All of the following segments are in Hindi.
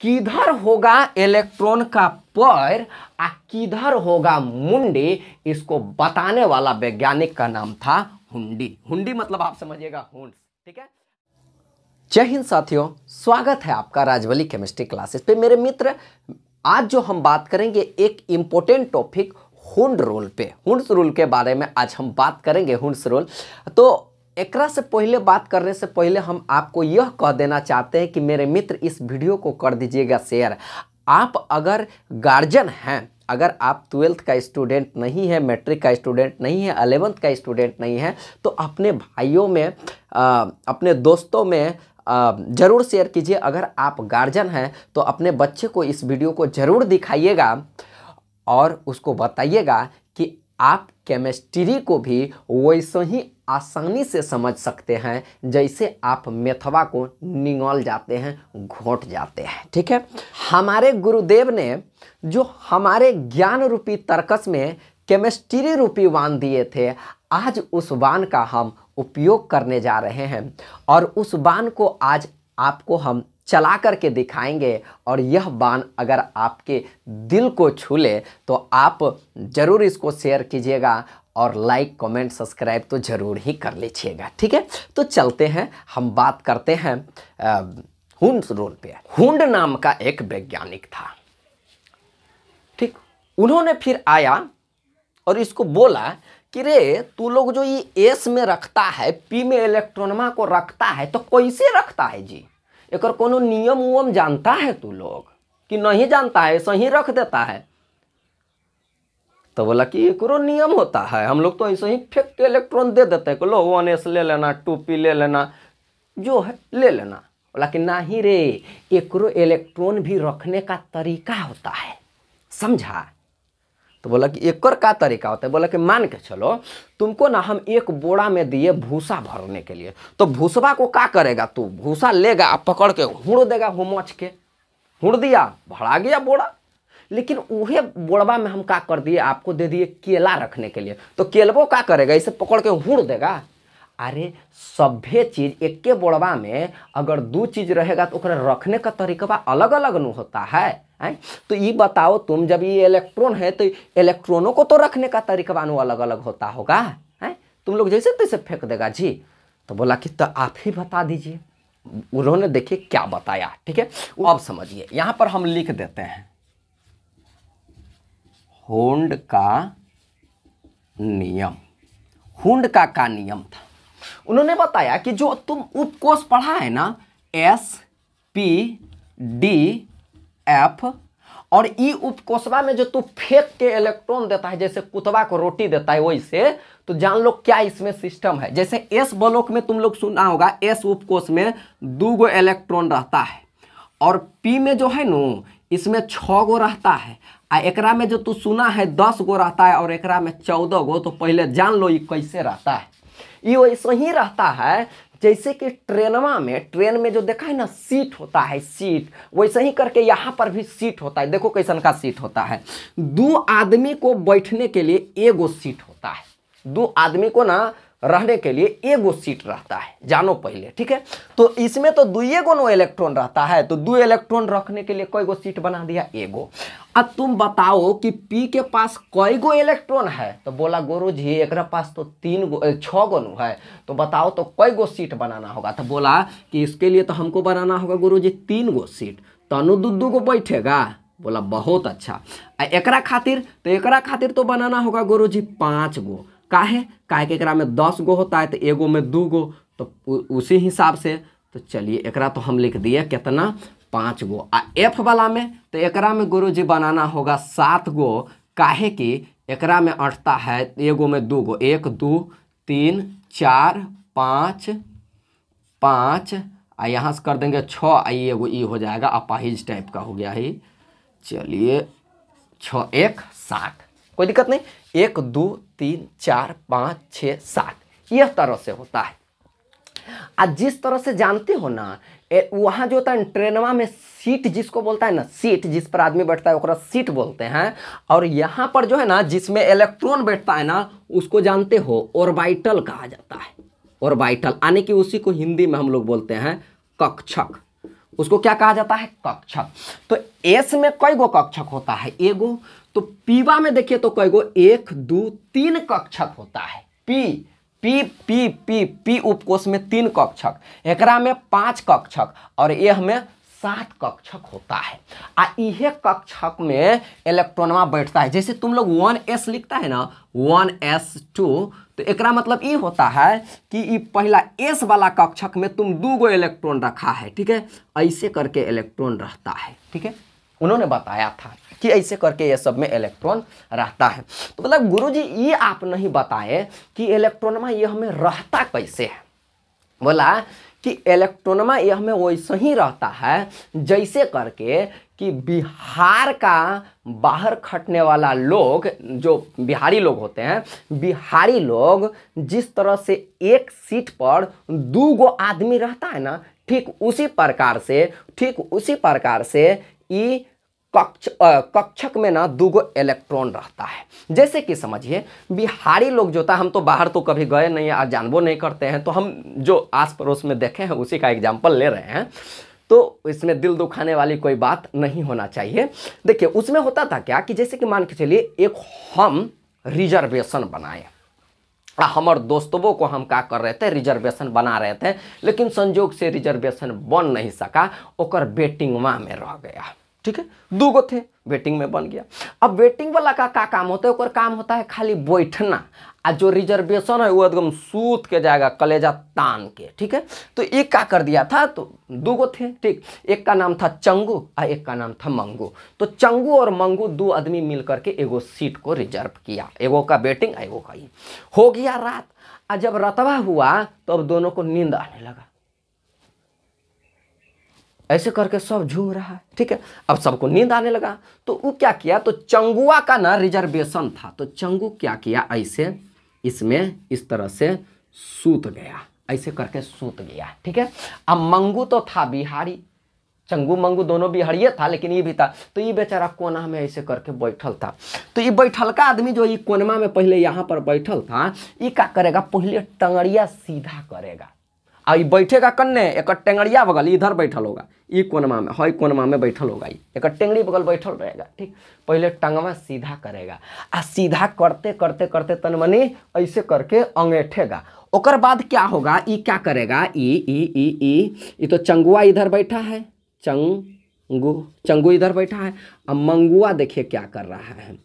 किधर होगा इलेक्ट्रॉन का पैर और किधर होगा मुंडी, इसको बताने वाला वैज्ञानिक का नाम था हुंडी। हुंडी मतलब आप समझिएगा हुंड्स, ठीक है। जय हिंद साथियों, स्वागत है आपका राजवली केमिस्ट्री क्लासेस पे। मेरे मित्र, आज जो हम बात करेंगे एक इम्पोर्टेंट टॉपिक हुंड रूल पे, हुंड्स रूल के बारे में आज हम बात करेंगे। हुंड्स रूल, तो एकरा से पहले बात करने से पहले हम आपको यह कह देना चाहते हैं कि मेरे मित्र इस वीडियो को कर दीजिएगा शेयर। आप अगर गार्जियन हैं, अगर आप 12th का स्टूडेंट नहीं है, मैट्रिक का स्टूडेंट नहीं है, 11th का स्टूडेंट नहीं है, तो अपने भाइयों में अपने दोस्तों में ज़रूर शेयर कीजिए। अगर आप गार्जियन हैं तो अपने बच्चे को इस वीडियो को ज़रूर दिखाइएगा और उसको बताइएगा कि आप केमिस्ट्री को भी वैसे ही आसानी से समझ सकते हैं जैसे आप मेथवा को निगल जाते हैं, घोट जाते हैं, ठीक है। हमारे गुरुदेव ने जो हमारे ज्ञान रूपी तर्कस में केमिस्ट्री रूपी वान दिए थे, आज उस वान का हम उपयोग करने जा रहे हैं और उस बाण को आज आपको हम चला करके दिखाएंगे। और यह बाण अगर आपके दिल को छू ले तो आप ज़रूर इसको शेयर कीजिएगा और लाइक कमेंट सब्सक्राइब तो ज़रूर ही कर लीजिएगा, ठीक है। तो चलते हैं, हम बात करते हैं हुंड्स रूल पे। हुंड नाम का एक वैज्ञानिक था, ठीक। उन्होंने फिर आया और इसको बोला कि रे तू लोग जो ये एस में रखता है, पी में इलेक्ट्रॉनमा को रखता है, तो कैसे रखता है जी? एक कोनो नियम उयम जानता है तू लोग कि नहीं जानता है, सही रख देता है? तो बोला कि एक नियम होता है, हम लोग तो ऐसे ही फेंक के इलेक्ट्रॉन दे देते हैं, लो 1s ले लेना, 2p ले लेना, जो है ले लेना। बोला कि नहीं रे, एक इलेक्ट्रॉन भी रखने का तरीका होता है, समझा? तो बोला कि एक का तरीका होता है। बोला कि मान के चलो तुमको ना हम एक बोरा में दिए भूसा भरने के लिए, तो भूसवा को क्या करेगा, तू भूसा लेगा, आप पकड़ के हुड़ देगा, हुमच के हुड़ दिया, भरा गया बोरा। लेकिन उहे बोरवा में हम क्या कर दिए, आपको दे दिए केला रखने के लिए, तो केलबो क्या करेगा, इसे पकड़ के हुड़ देगा। अरे सभ्य चीज एक के बोरवा में अगर दो चीज रहेगा तो रखने का तरीका अलग अलग न होता है। तो ये बताओ तुम, जब ये इलेक्ट्रॉन है तो इलेक्ट्रॉनों को तो रखने का तरीका अलग अलग होता होगा, है? तुम लोग जैसे तैसे फेंक देगा जी। तो बोला कि तो आप ही बता दीजिए। उन्होंने देखिए क्या बताया, ठीक है। अब समझिए, यहां पर हम लिख देते हैं हुंड का नियम। हुंड का नियम था, उन्होंने बताया कि जो तुम उपकोष पढ़ा है ना, S P D F, और ई उपकोषवा में जो तू फेंक के इलेक्ट्रॉन देता है, जैसे कुतवा को रोटी देता है वैसे, तो जान लो क्या इसमें सिस्टम है। जैसे S ब्लॉक में तुम लोग सुना होगा, S उपकोष में 2 गो इलेक्ट्रॉन रहता है, और P में जो है नो, इसमें 6 गो रहता है, आ एकरा में जो तू सुना है 10 गो रहता है, और एकरा में 14 गो। तो पहले जान लो ये कैसे रहता है। ये वैसे ही रहता है जैसे कि ट्रेन में जो देखा है ना, सीट होता है, सीट वैसे ही करके यहाँ पर भी सीट होता है। देखो कैसन का सीट होता है, 2 आदमी को बैठने के लिए एगो सीट होता है, 2 आदमी को ना रहने के लिए एगो सीट रहता है, जानो पहले, ठीक है। तो इसमें तो 2 गो इलेक्ट्रॉन रहता है, तो 2 इलेक्ट्रॉन रखने के लिए कई गो सीट बना दिया, एगो। अब तुम बताओ कि पी के पास कई गो इलेक्ट्रॉन है? तो बोला गुरुजी एक पास तो 6 गो है, तो बताओ तो कई गो सीट बनाना होगा? तो बोला कि इसके लिए तो हमको बनाना होगा गुरुजी 3 गो सीट, तनु 2 गो बैठेगा। बोला बहुत अच्छा। एकरा खातिर तो बनाना होगा गुरुजी 5 गो। काहे कि एकरा में 10 गो होता है, तो एगो में 2 गो, तो उसी हिसाब से तो चलिए एकरा तो हम लिख दिए कितना, 5 गो। आ एफ वाला में तो एकरा में गुरुजी बनाना होगा 7 गो। काहे कि एकरा में अटता है एगो में 2 गो, 1 2 3 4 5 5, आ यहाँ से कर देंगे 6, आई एगो ई हो जाएगा, अपाहिज टाइप का हो गया है। चलिए 6 1 7, कोई दिक्कत नहीं, 1 2 3 4 5 6 7, यह तरह से होता है। आज जिस तरह से जानते हो ना, वहाँ जो होता है ट्रेनवा में सीट जिसको बोलता है ना, सीट जिस पर आदमी बैठता है ओकरा सीट बोलते हैं। और यहाँ पर जो है ना जिसमें इलेक्ट्रॉन बैठता है ना, उसको जानते हो ऑर्बिटल कहा जाता है। ऑर्बिटल यानी कि उसी को हिंदी में हम लोग बोलते हैं कक्षक। उसको क्या कहा जाता है, कक्षक। तो एस में कई गो कक्षक होता है, एगो। तो पीवा में देखिए तो कई गो, 1 2 3 कक्षक होता है। P P P P P उपकोष में 3 कक्षक, एकरा में 5 कक्षक और यह में 7 कक्षक होता है। आ इहे कक्षक में इलेक्ट्रॉनवा बैठता है। जैसे तुम लोग 1s लिखता है ना, 1s2, तो एकरा मतलब ये होता है कि ये पहला s वाला कक्षक में तुम 2 गो इलेक्ट्रॉन रखा है, ठीक है, ऐसे करके इलेक्ट्रॉन रहता है, ठीक है। उन्होंने बताया था कि ऐसे करके ये सब में इलेक्ट्रॉन रहता है। तो मतलब गुरुजी ये आप नहीं बताए कि इलेक्ट्रॉनमा ये हमें रहता कैसे है। बोला कि इलेक्ट्रॉनमा यह में वैसे ही रहता है जैसे करके कि बिहार का बाहर खटने वाला लोग, जो बिहारी लोग होते हैं, बिहारी लोग जिस तरह से एक सीट पर 2 गो आदमी रहता है ना, ठीक उसी प्रकार से ये कक्षक में ना 2 गो इलेक्ट्रॉन रहता है। जैसे कि समझिए बिहारी लोग जो था, हम तो बाहर तो कभी गए नहीं है, जानबो नहीं करते हैं, तो हम जो आस पड़ोस में देखे हैं उसी का एग्जाम्पल ले रहे हैं। तो इसमें दिल दुखाने वाली कोई बात नहीं होना चाहिए। देखिए उसमें होता था क्या कि जैसे कि मान के चलिए एक हम रिजर्वेशन बनाए, हमारे दोस्तों को हम क्या कर रहे थे, रिजर्वेशन बना रहे थे, लेकिन संजोग से रिजर्वेशन बन नहीं सका, ओकर वेटिंगवा में रह गया, ठीक है। 2 गो थे, वेटिंग में बन गया। अब वेटिंग वाला का काम होता है, ओकर काम होता है खाली बैठना, आ जो रिजर्वेशन है वो एकदम सूत के जाएगा, कलेजा तान के, ठीक है। तो एक क्या कर दिया था, तो 2 गो थे, ठीक, एक का नाम था चंगू और एक का नाम था मंगू। तो चंगू और मंगू 2 आदमी मिल करके एगो सीट को रिजर्व किया, एगो का वेटिंग एगो का ही। हो गया रात, और जब रातवा हुआ तो अब दोनों को नींद आने लगा, ऐसे करके सब झूम रहा है, ठीक है। अब सबको नींद आने लगा, तो वो क्या किया, तो चंगुआ का ना रिजर्वेशन था, तो चंगू क्या किया, ऐसे इसमें इस तरह से सूत गया, ऐसे करके सूत गया, ठीक है। अब मंगू तो था बिहारी, चंगू मंगू दोनों बिहारिये था, लेकिन ये भी था, तो ये बेचारा कोना में ऐसे करके बैठल था। तो ये बैठलका आदमी जो ये कोनमा में पहले यहाँ पर बैठल था, ये क्या करेगा, पहले टंगड़िया सीधा करेगा, आ बैठेगा कन्ने, एक टेंगड़िया बगल इधर बैठल होगा, ई कोनमा में, हई कोनमा में बैठल होगा, एक टेंगड़ी बगल बैठल रहेगा, ठीक। पहले टंगवा सीधा करेगा, आ सीधा करते करते करते तनमनी ऐसे करके अंगेठेगा। ओकर बाद क्या होगा, ई क्या करेगा, ई तो चंगुआ इधर बैठा है, चंगू इधर बैठा है, अब मंगुआ देखिए क्या कर रहा है,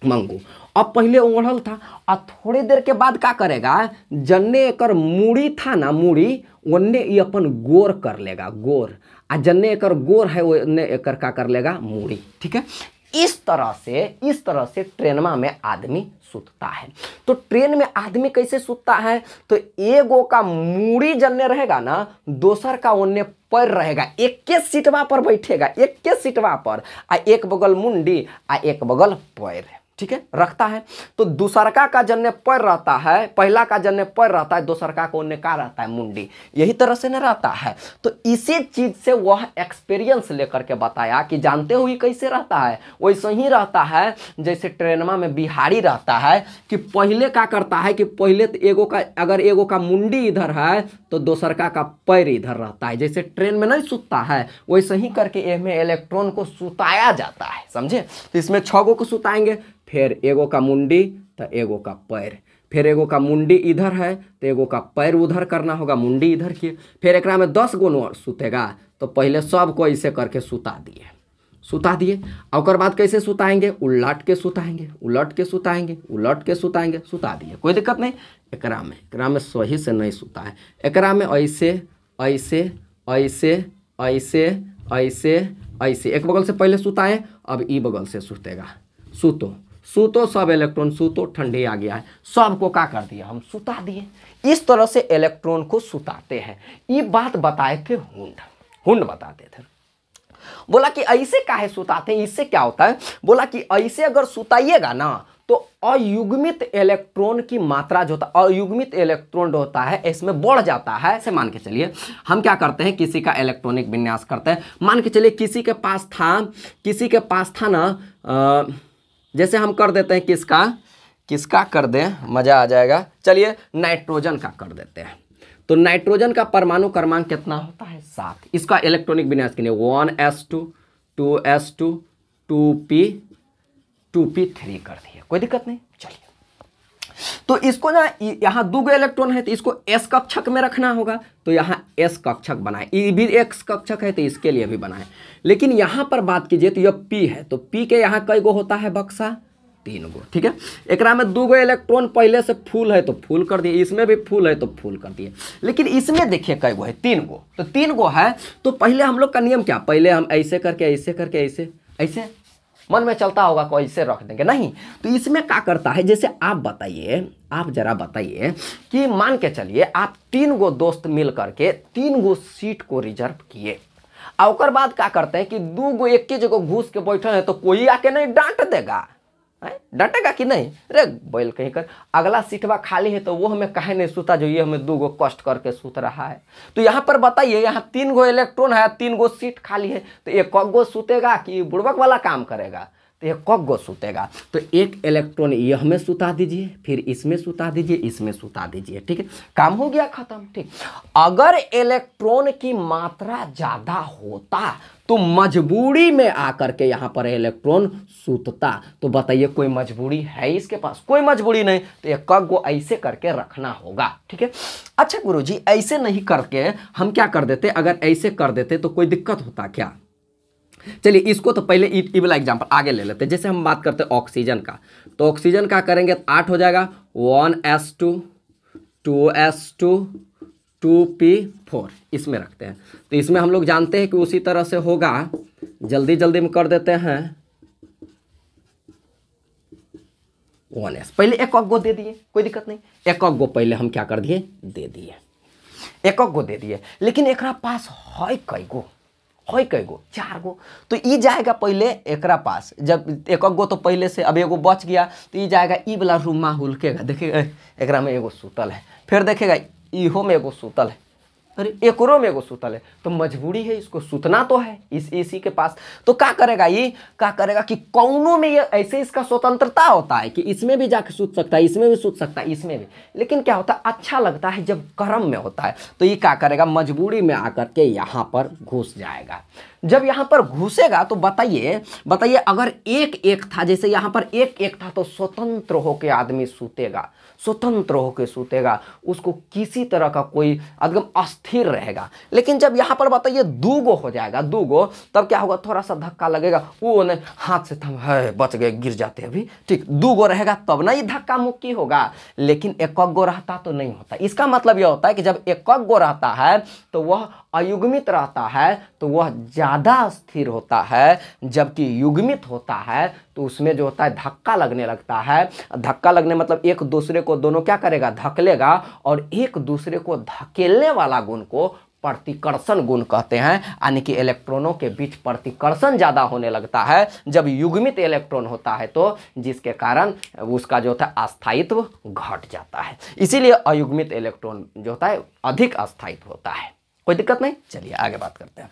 मंगू अब पहले ओढ़ल था, और थोड़ी देर के बाद क्या करेगा, जन्ने एकर मूड़ी था ना, मूड़ी ओन्ने ये अपन गोर कर लेगा, गोर, आ जन्ने एकर गोर है ओन्ने एकर का कर लेगा मूड़ी, ठीक है। इस तरह से ट्रेनमा में आदमी सुतता है। तो ट्रेन में आदमी कैसे सुतता है, तो एगो का मूड़ी जन्ने रहेगा ना, दोसर का ओन्ने पैर रहेगा, एक के सीटवा पर बैठेगा, एक के सीटवा पर, आ एक बगल मुंडी आ एक बगल पैर, ठीक है, रखता है। तो दूसरका का जन्ने पैर रहता है, पहला का जन्ने पैर रहता है, दूसरका को उन्ने का रहता है मुंडी, यही तरह से न रहता है। तो इसी चीज से वह एक्सपीरियंस लेकर के बताया कि जानते हो ये कैसे रहता है, वैसे ही रहता है जैसे ट्रेनमा में बिहारी रहता है, कि पहले क्या करता है कि पहले तो एगो का, अगर एगो का मुंडी इधर है तो दूसरका का पैर इधर रहता है, जैसे ट्रेन में नहीं सुतता है, वैसे ही करके इसमें इलेक्ट्रॉन को सुताया जाता है, समझे। तो इसमें 6 गो को सुताएंगे, फिर एगो का मुंडी तो एगो का पैर, फिर एगो का मुंडी इधर है तो एगो का पैर उधर करना होगा, मुंडी इधर किए, फिर एकरा में 10 गो सुतेगा, तो पहले सब को ऐसे करके सुता दिए। और बाद कैसे सुताएंगे, उलट के सुताएंगे, सुता दिए, कोई दिक्कत नहीं। एकरा में सही से नहीं सुता है, एकरा में ऐसे एक बगल से पहले सुताए, अब ई बगल से सुतेगा, सूतो सब इलेक्ट्रॉन सूतो, ठंडी आ गया है, सबको क्या कर दिया, हम सुता दिए। इस तरह से इलेक्ट्रॉन को सुताते हैं। ये बात बताए थे हुंड बताते थे। बोला कि ऐसे काहे सुताते हैं, इससे क्या होता है, बोला कि ऐसे अगर सुताइएगा ना तो अयुग्मित इलेक्ट्रॉन की मात्रा जो होता है, अयुग्मित इलेक्ट्रॉन होता है, इसमें बढ़ जाता है। ऐसे मान के चलिए हम क्या करते हैं, किसी का इलेक्ट्रॉनिक विन्यास करते हैं, मान के चलिए किसी के पास था ना, जैसे हम कर देते हैं किसका कर दें, मज़ा आ जाएगा, चलिए नाइट्रोजन का कर देते हैं। तो नाइट्रोजन का परमाणु क्रमांक कितना होता है 7। इसका इलेक्ट्रॉनिक विन्यास कितने 1s2 2s2 2p 2p3 कर दिए, कोई दिक्कत नहीं। चलिए तो इसको ना यहाँ 2 इलेक्ट्रॉन है तो इसको s कक्षक में रखना होगा, तो यहाँ s कक्षक बनाए, ये भी x कक्षक है तो इसके लिए भी बनाए। लेकिन यहाँ पर बात कीजिए तो यह p है, तो p के यहाँ कई गो होता है बक्सा 3 गो, ठीक है। एकरा में 2 इलेक्ट्रॉन पहले से फुल है तो फुल कर दिए, इसमें भी फुल है तो फुल कर दिए। लेकिन इसमें देखिए कई गो है 3 गो, तो 3 गो है तो पहले हम लोग का नियम क्या, पहले हम ऐसे करके ऐसे मन में चलता होगा कोई ऐसे रख देंगे, नहीं। तो इसमें क्या करता है, जैसे आप बताइए, आप जरा बताइए कि मान के चलिए आप 3 गो दोस्त मिल करके 3 गो सीट को रिजर्व किए, और बाद क्या करते हैं कि 2 गो एक ही जगह घुस के बैठे हैं तो कोई आके नहीं डांट देगा, डांटेगा कि नहीं, अरे बैल कहीं कर अगला सीटवा खाली है तो वो हमें काहे नहीं सूता जो ये हमें 2 गो कष्ट करके सूत रहा है। तो यहाँ पर बताइए, यहाँ 3 गो इलेक्ट्रॉन है, 3 गो सीट खाली है, तो एक गो सूतेगा कि बुड़बक वाला काम करेगा, तो एक गो सूतेगा। तो एक इलेक्ट्रॉन ये हमें सुता दीजिए, फिर इसमें सुता दीजिए, इसमें सुता दीजिए, ठीक है, काम हो गया खत्म, ठीक। अगर इलेक्ट्रॉन की मात्रा ज्यादा होता तो मजबूरी में आकर के यहाँ पर इलेक्ट्रॉन सूतता। तो बताइए कोई मजबूरी है इसके पास, कोई मजबूरी नहीं, तो एक गो ऐसे करके रखना होगा, ठीक है। अच्छा गुरुजी ऐसे नहीं करके हम क्या कर देते, अगर ऐसे कर देते तो कोई दिक्कत होता क्या। चलिए इसको तो पहले ई वाला एग्जाम्पल आगे ले लेते हैं। जैसे हम बात करते हैं ऑक्सीजन का, तो ऑक्सीजन का करेंगे तो 8 हो जाएगा, 1s2 2s2 2p4 इसमें रखते हैं। तो इसमें हम लोग जानते हैं कि उसी तरह से होगा, जल्दी जल्दी में कर देते हैं 1s, पहले एक गो दे दिए, कोई दिक्कत नहीं, एक गो पहले हम क्या कर दिए, दे दिए, एक गो दे दिए। लेकिन एक पास है कई गो, है कई गो, 4 गो, तो ई जाएगा पहले एकरा पास, जब एक गो तो पहले से अब एगो बच गया तो ई जाएगा ई वाला रूमा हुलकेगा, देखिएगा एकरा में एगो सूतल है, फिर देखेगा इहो में एगो सूतल है, अरे एकरो में एगो सूतल है, तो मजबूरी है इसको सूतना तो है इसी के पास। तो क्या करेगा, ये क्या करेगा कि कौनों में ये ऐसे इसका स्वतंत्रता होता है कि इसमें भी जाके सूत सकता है, इसमें भी सूत सकता है, इसमें भी। लेकिन क्या होता है, अच्छा लगता है जब क्रम में होता है, तो ये क्या करेगा, मजबूरी में आकर के यहाँ पर घुस जाएगा। जब यहाँ पर घुसेगा तो बताइए अगर एक था, जैसे यहाँ पर एक था, तो स्वतंत्र होकर आदमी सूतेगा, स्वतंत्र होकर सूतेगा, उसको किसी तरह का कोई एकदम अस्थिर रहेगा। लेकिन जब यहाँ पर बताइए 2 गो हो जाएगा, 2 गो, तब क्या होगा, थोड़ा सा धक्का लगेगा, वो नहीं हाथ से थम है बच गए, गिर जाते अभी, ठीक। 2 गो रहेगा तब ना ये धक्का मुक्की होगा। लेकिन एक गो रहता तो नहीं होता। इसका मतलब यह होता है कि जब एक गो रहता है तो वह अयुग्मित रहता है, तो वह ज़्यादा स्थिर होता है, जबकि युग्मित होता है तो उसमें जो होता है धक्का लगने लगता है। धक्का लगने मतलब एक दूसरे को दोनों क्या करेगा, धकेलेगा, और एक दूसरे को धकेलने वाला गुण को प्रतिकर्षण गुण कहते हैं, यानी कि इलेक्ट्रॉनों के बीच प्रतिकर्षण ज़्यादा होने लगता है जब युग्मित इलेक्ट्रॉन होता है, तो जिसके कारण उसका जो होता है अस्थायित्व घट जाता है। इसीलिए अयुग्मित इलेक्ट्रॉन जो होता है अधिक अस्थायित्व होता है। कोई दिक्कत नहीं, चलिए आगे बात करते हैं।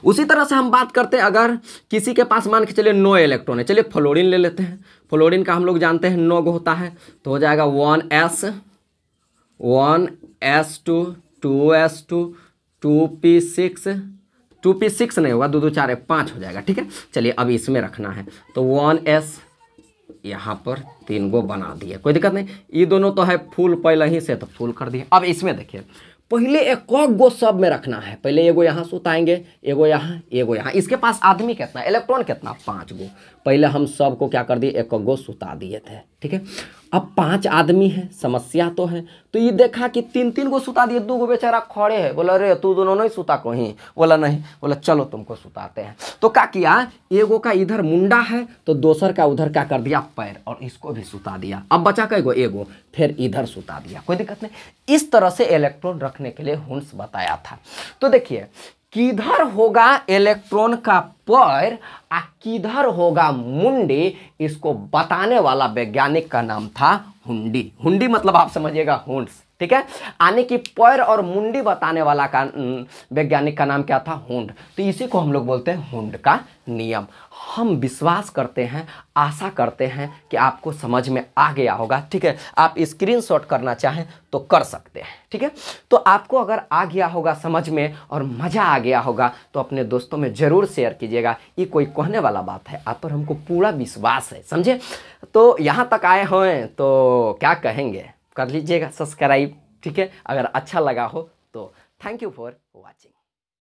उसी तरह से हम बात करते हैं, अगर किसी के पास मान के चलिए 9 इलेक्ट्रॉन है, चलिए फ्लोरीन ले लेते हैं। फ्लोरीन का हम लोग जानते हैं 9 होता है, तो हो जाएगा 1s2 2s2 2p6 नहीं होगा, 2 2 4 5 हो जाएगा, ठीक है। चलिए अब इसमें रखना है, तो 1s यहाँ पर 3 गो बना दिए, कोई दिक्कत नहीं। ये दोनों तो है फुल पहले ही से, तो फुल कर दिए। अब इसमें देखिए पहले एक गो सब में रखना है, पहले एगो यहाँ सुताएंगे, एगो यहाँ। इसके पास आदमी कितना, इलेक्ट्रॉन कितना, 5 गो। पहले हम सब को क्या कर दिए, एक गो सुता दिए थे, ठीक है। अब 5 आदमी है, समस्या तो है, तो ये देखा कि 3 गो सुता दिए, 2 गो बेचारा खड़े है, बोला अरे तू दोनों नहीं सुता कहीं, बोला नहीं, बोला चलो तुमको सुताते हैं। तो क्या किया, एगो का इधर मुंडा है तो दोसर का उधर क्या कर दिया, पैर, और इसको भी सुता दिया। अब बचा कईगो, एगो, फिर इधर सुता दिया, कोई दिक्कत नहीं। इस तरह से इलेक्ट्रॉन रखने के लिए हुंस बताया था। तो देखिए किधर होगा इलेक्ट्रॉन का पैर और किधर होगा मुंडी, इसको बताने वाला वैज्ञानिक का नाम था हुंडी। हुंडी मतलब आप समझिएगा हुंस, ठीक है। आने की पैर और मुंडी बताने वाला का वैज्ञानिक का नाम क्या था? हुंड। तो इसी को हम लोग बोलते हैं हुंड का नियम। हम विश्वास करते हैं, आशा करते हैं कि आपको समझ में आ गया होगा। ठीक है, आप स्क्रीनशॉट करना चाहें तो कर सकते हैं। ठीक है, तो आपको अगर आ गया होगा समझ में और मज़ा आ गया होगा तो अपने दोस्तों में ज़रूर शेयर कीजिएगा। ये कोई कहने वाला बात है, आप पर हमको पूरा विश्वास है, समझे। तो यहाँ तक आए हैं तो क्या कहेंगे, कर लीजिएगा सब्सक्राइब। ठीक है, अगर अच्छा लगा हो तो थैंक यू फॉर वॉचिंग।